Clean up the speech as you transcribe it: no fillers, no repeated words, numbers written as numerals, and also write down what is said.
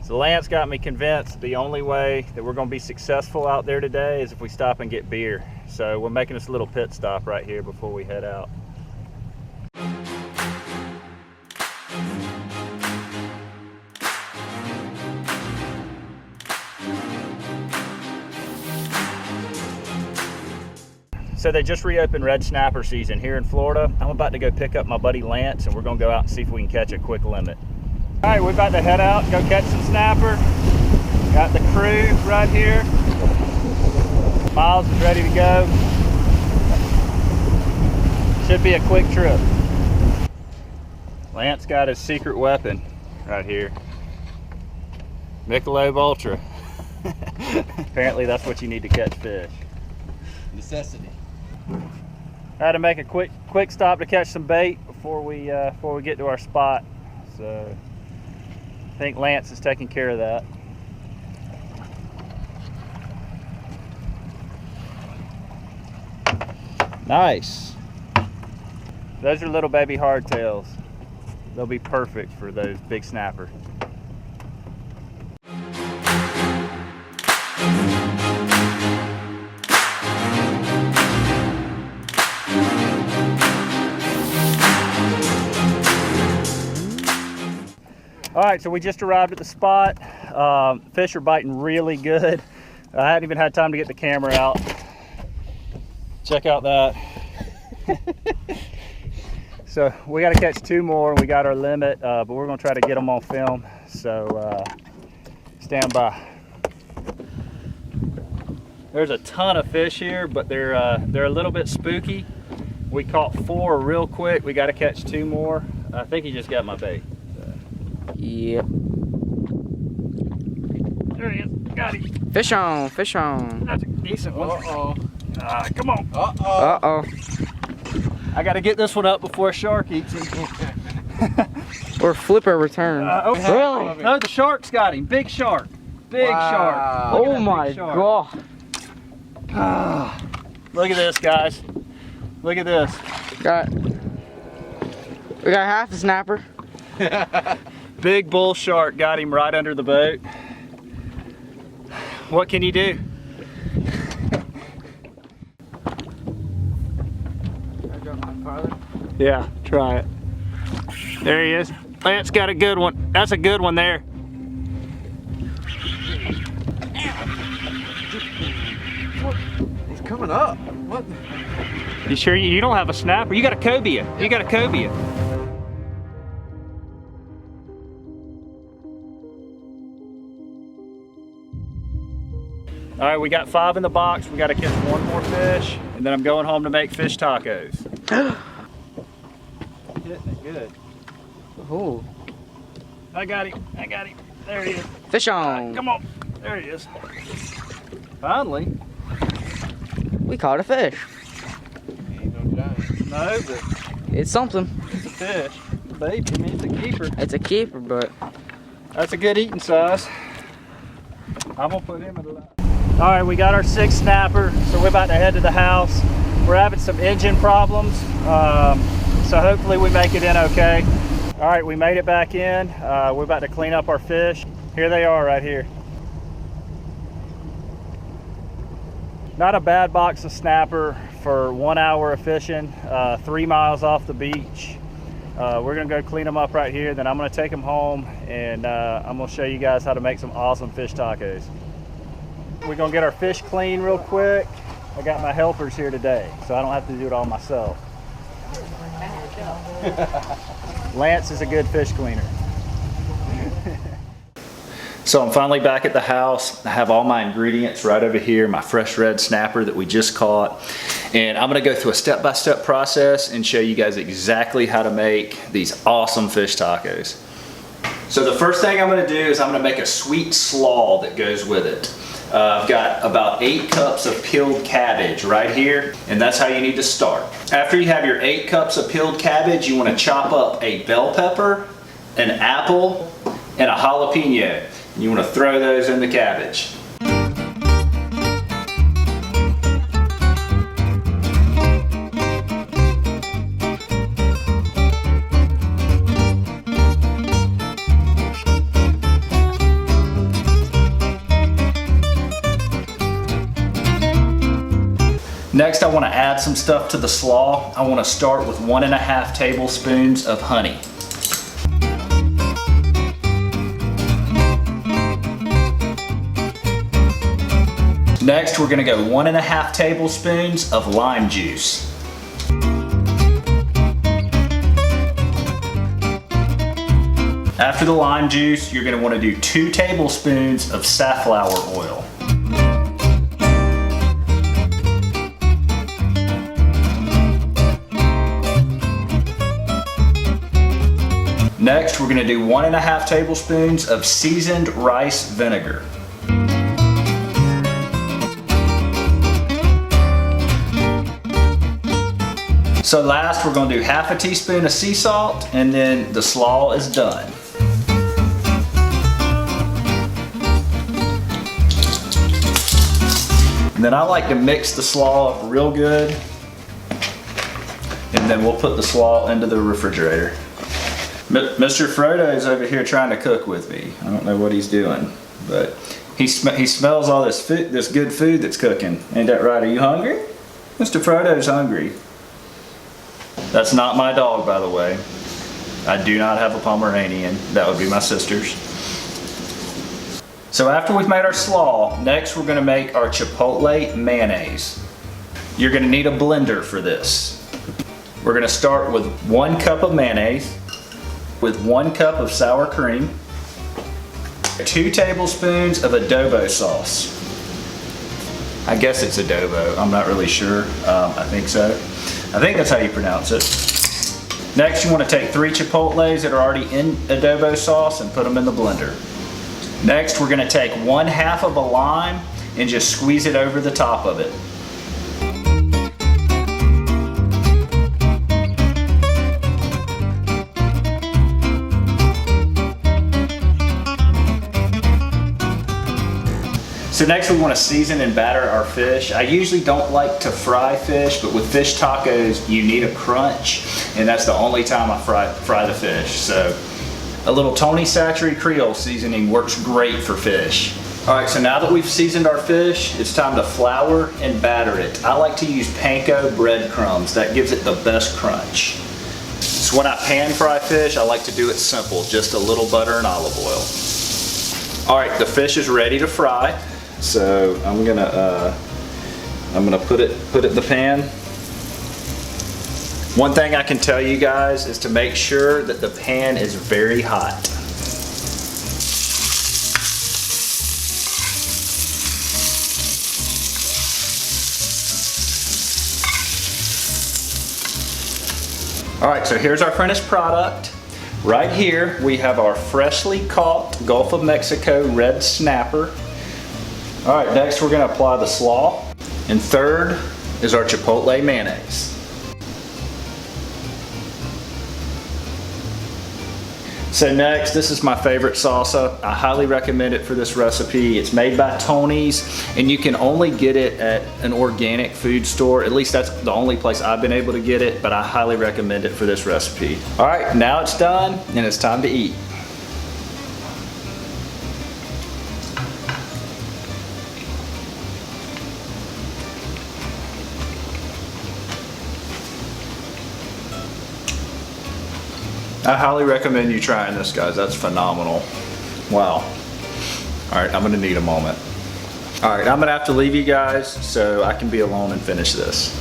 So Lance got me convinced the only way that we're going to be successful out there today is if we stop and get beer. So we're making this little pit stop right here before we head out. So they just reopened red snapper season here in Florida. I'm about to go pick up my buddy Lance and we're going to go out and see if we can catch a quick limit. All right, we're about to head out, go catch some snapper. Got the crew right here. Miles is ready to go. Should be a quick trip. Lance got his secret weapon right here. Michelob Ultra. Apparently that's what you need to catch fish. Necessity. I had to make a quick stop to catch some bait before we get to our spot. So I think Lance is taking care of that. Nice. Those are little baby hardtails. They'll be perfect for those big snapper. All right, so we just arrived at the spot. Fish are biting really good. I hadn't even had time to get the camera out. Check out that. So we got to catch 2 more. We got our limit, but we're going to try to get them on film. So stand by. There's a ton of fish here, but they're a little bit spooky. We caught 4 real quick. We got to catch 2 more. I think he just got my bait. Yep. There he is. Got him. Fish on, fish on. That's a decent one. Uh-oh. Come on. Uh-oh. Uh-oh. I got to get this one up before a shark eats him. Or flipper return. Really? No, the shark's got him. Big shark. Big shark. Oh my god. Look at this, guys. Look at this. We got half a snapper. Big bull shark got him right under the boat. What can you do? Yeah, try it. There he is. Lance got a good one. That's a good one there. He's coming up. What? You sure you don't have a snapper? You got a cobia. You got a cobia. All right, we got 5 in the box. We got to catch 1 more fish, and then I'm going home to make fish tacos. Hitting it good. Oh. I got him. I got him. There he is. Fish on. Right, come on. There he is. Finally. We caught a fish. He ain't no giant. No, but It's something. it's a fish. Baby, I mean, it's a keeper. It's a keeper, but That's a good eating size. I'm gonna put him in the line. All right, we got our 6 snapper, so we're about to head to the house. We're having some engine problems, so hopefully we make it in okay. All right, we made it back in. We're about to clean up our fish. Here they are right here. Not a bad box of snapper for 1 hour of fishing, 3 miles off the beach. We're gonna go clean them up right here, then I'm gonna take them home and I'm gonna show you guys how to make some awesome fish tacos. We're gonna get our fish clean real quick. I got my helpers here today, so I don't have to do it all myself. Lance is a good fish cleaner. So I'm finally back at the house. I have all my ingredients right over here, my fresh red snapper that we just caught. And I'm gonna go through a step-by-step process and show you guys exactly how to make these awesome fish tacos. So the first thing I'm gonna do is I'm gonna make a sweet slaw that goes with it. I've got about 8 cups of peeled cabbage right here, and that's how you need to start. After you have your 8 cups of peeled cabbage, you wanna chop up a bell pepper, an apple, and a jalapeno. You want to throw those in the cabbage. Next, I want to add some stuff to the slaw. I want to start with 1.5 tablespoons of honey. Next, we're going to go 1.5 tablespoons of lime juice. After the lime juice, you're going to want to do 2 tablespoons of safflower oil. Next, we're going to do 1.5 tablespoons of seasoned rice vinegar. So last, we're going to do 1/2 teaspoon of sea salt, and then the slaw is done. And then I like to mix the slaw up real good, and then we'll put the slaw into the refrigerator. Mr. Frodo's over here trying to cook with me. I don't know what he's doing, but he smells all this food, this good food that's cooking. Ain't that right? Are you hungry? Mr. Frodo's hungry. That's not my dog, by the way. I do not have a Pomeranian. That would be my sister's. So after we've made our slaw, next we're going to make our Chipotle Mayonnaise. You're going to need a blender for this. We're going to start with 1 cup of mayonnaise, with 1 cup of sour cream, 2 tablespoons of adobo sauce. I guess it's adobo, I'm not really sure. I think so. I think that's how you pronounce it. Next, you want to take 3 chipotles that are already in adobo sauce and put them in the blender. Next, we're going to take 1/2 of a lime and just squeeze it over the top of it. So next we want to season and batter our fish. I usually don't like to fry fish, but with fish tacos you need a crunch, and that's the only time I fry the fish. So a little Tony Chachere Creole seasoning works great for fish. All right, so now that we've seasoned our fish, it's time to flour and batter it. I like to use panko breadcrumbs. That gives it the best crunch. So when I pan fry fish, I like to do it simple, just a little butter and olive oil. All right, the fish is ready to fry. So I'm gonna put it in the pan. One thing I can tell you guys is to make sure that the pan is very hot. All right, so here's our finished product. Right here we have our freshly caught Gulf of Mexico red snapper. All right, next we're gonna apply the slaw. And third is our Chipotle mayonnaise. So next, this is my favorite salsa. I highly recommend it for this recipe. It's made by Tony's, and you can only get it at an organic food store. At least that's the only place I've been able to get it, but I highly recommend it for this recipe. All right, now it's done, and it's time to eat. I highly recommend you trying this, guys. That's phenomenal. Wow. All right, I'm gonna need a moment. All right, I'm gonna have to leave you guys so I can be alone and finish this.